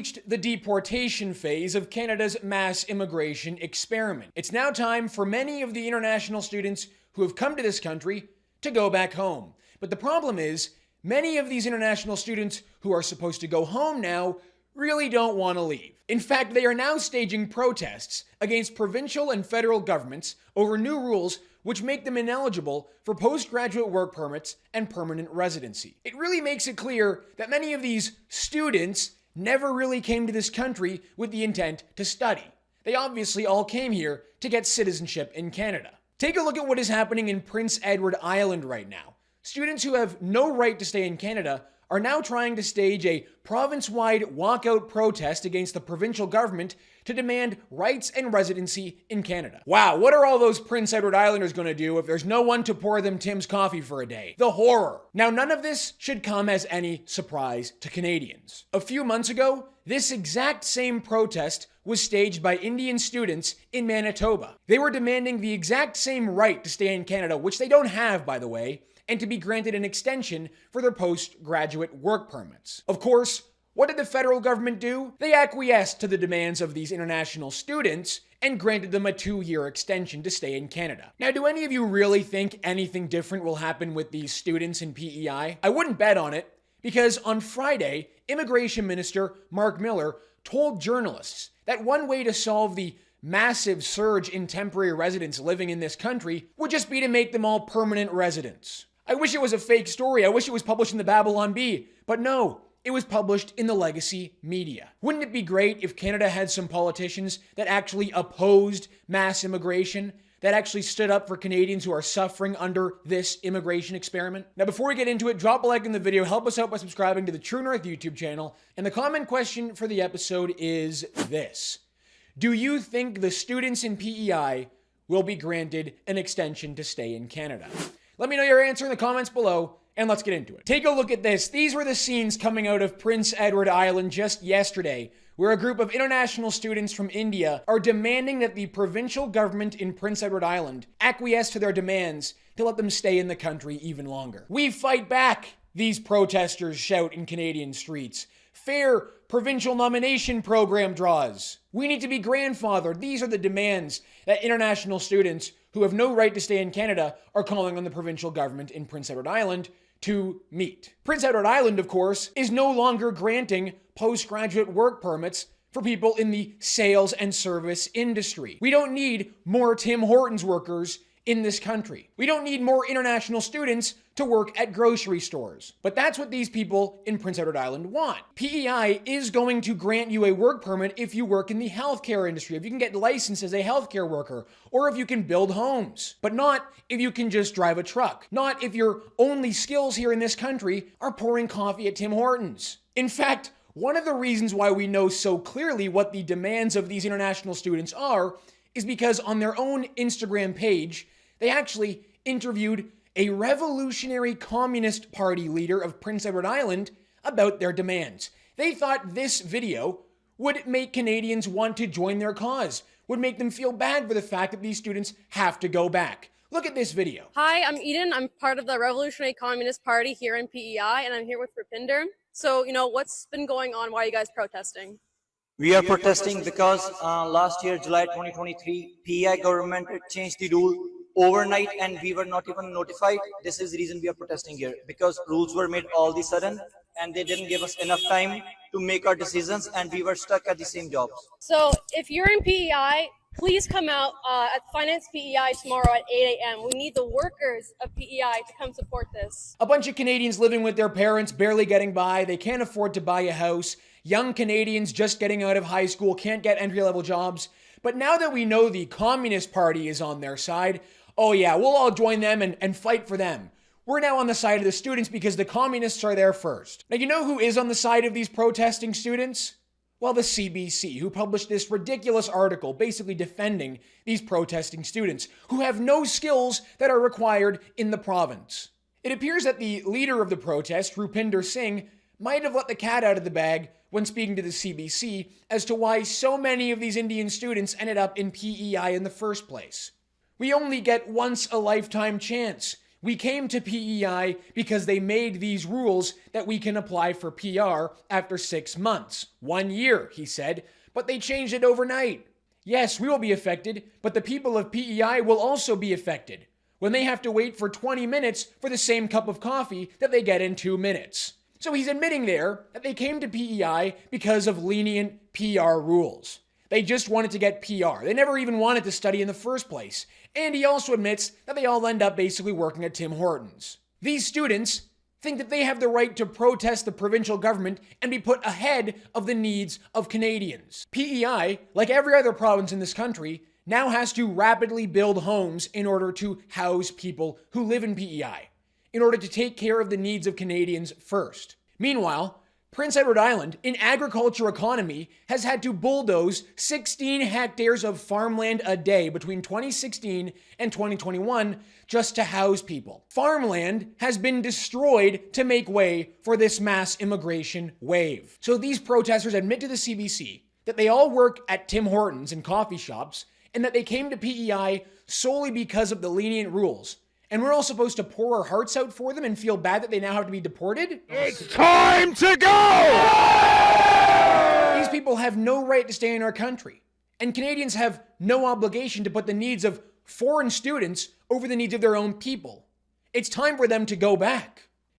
reached the deportation phase of Canada's mass immigration experiment. It's now time for many of the international students who have come to this country to go back home. But the problem is, many of these international students who are supposed to go home now really don't want to leave. In fact, they are now staging protests against provincial and federal governments over new rules which make them ineligible for postgraduate work permits and permanent residency. It really makes it clear that many of these students never really came to this country with the intent to study. They obviously all came here to get citizenship in Canada. Take a look at what is happening in Prince Edward Island right now. Students who have no right to stay in Canada are now trying to stage a province-wide walkout protest against the provincial government to demand rights and residency in Canada. Wow, what are all those Prince Edward Islanders going to do if there's no one to pour them Tim's coffee for a day? The horror. Now, none of this should come as any surprise to Canadians. A few months ago, this exact same protest was staged by Indian students in Manitoba. They were demanding the exact same right to stay in Canada, which they don't have, by the way, and to be granted an extension for their postgraduate work permits. Of course, what did the federal government do? They acquiesced to the demands of these international students and granted them a 2-year extension to stay in Canada. Now, do any of you really think anything different will happen with these students in PEI? I wouldn't bet on it, because on Friday, Immigration Minister Mark Miller told journalists that one way to solve the massive surge in temporary residents living in this country would just be to make them all permanent residents. I wish it was a fake story. I wish it was published in the Babylon Bee. But no, it was published in the legacy media. Wouldn't it be great if Canada had some politicians that actually opposed mass immigration, that actually stood up for Canadians who are suffering under this immigration experiment? Now, before we get into it, drop a like in the video, help us out by subscribing to the True North YouTube channel. And the comment question for the episode is this: do you think the students in PEI will be granted an extension to stay in Canada? Let me know your answer in the comments below, and let's get into it. Take a look at this. These were the scenes coming out of Prince Edward Island just yesterday, where a group of international students from India are demanding that the provincial government in Prince Edward Island acquiesce to their demands to let them stay in the country even longer. We fight back, these protesters shout in Canadian streets. Fair provincial nomination program draws. We need to be grandfathered. These are the demands that international students who have no right to stay in Canada are calling on the provincial government in Prince Edward Island to meet. Prince Edward Island, of course, is no longer granting postgraduate work permits for people in the sales and service industry. We don't need more Tim Hortons workers in this country. We don't need more international students to work at grocery stores. But that's what these people in Prince Edward Island want. PEI is going to grant you a work permit if you work in the healthcare industry, if you can get licensed as a healthcare worker, or if you can build homes. But not if you can just drive a truck. Not if your only skills here in this country are pouring coffee at Tim Hortons. In fact, one of the reasons why we know so clearly what the demands of these international students are is because on their own Instagram page, they actually interviewed a revolutionary Communist Party leader of Prince Edward Island about their demands. They thought this video would make Canadians want to join their cause, would make them feel bad for the fact that these students have to go back. Look at this video. Hi, I'm Eden. I'm part of the Revolutionary Communist Party here in PEI, and I'm here with Rupinder. So, what's been going on? Why are you guys protesting? We are protesting because last year, July 2023, PEI government changed the rule overnight and we were not even notified. This is the reason we are protesting here, because rules were made all of a sudden and they didn't give us enough time to make our decisions and we were stuck at the same jobs. So if you're in PEI, please come out at Finance PEI tomorrow at 8 a.m. We need the workers of PEI to come support this. A bunch of Canadians living with their parents, barely getting by. They can't afford to buy a house. Young Canadians just getting out of high school can't get entry-level jobs. But now that we know the Communist Party is on their side, oh yeah, we'll all join them and fight for them. We're now on the side of the students because the communists are there first. Now, you know who is on the side of these protesting students? Well, the CBC, who published this ridiculous article basically defending these protesting students who have no skills that are required in the province. It appears that the leader of the protest, Rupinder Singh, might have let the cat out of the bag when speaking to the CBC as to why so many of these Indian students ended up in PEI in the first place. We only get once a lifetime chance. We came to PEI because they made these rules that we can apply for PR after 6 months. 1 year, he said, but they changed it overnight. Yes, we will be affected, but the people of PEI will also be affected when they have to wait for 20 minutes for the same cup of coffee that they get in 2 minutes. So he's admitting there that they came to PEI because of lenient PR rules. They just wanted to get PR. They never even wanted to study in the first place. And he also admits that they all end up basically working at Tim Hortons. These students think that they have the right to protest the provincial government and be put ahead of the needs of Canadians. PEI, like every other province in this country, now has to rapidly build homes in order to house people who live in PEI, in order to take care of the needs of Canadians first. Meanwhile, Prince Edward Island, an agriculture economy, has had to bulldoze 16 hectares of farmland a day between 2016 and 2021 just to house people. Farmland has been destroyed to make way for this mass immigration wave. So these protesters admit to the CBC that they all work at Tim Hortons and coffee shops and that they came to PEI solely because of the lenient rules. And we're all supposed to pour our hearts out for them and feel bad that they now have to be deported? It's time to go! These people have no right to stay in our country. And Canadians have no obligation to put the needs of foreign students over the needs of their own people. It's time for them to go back.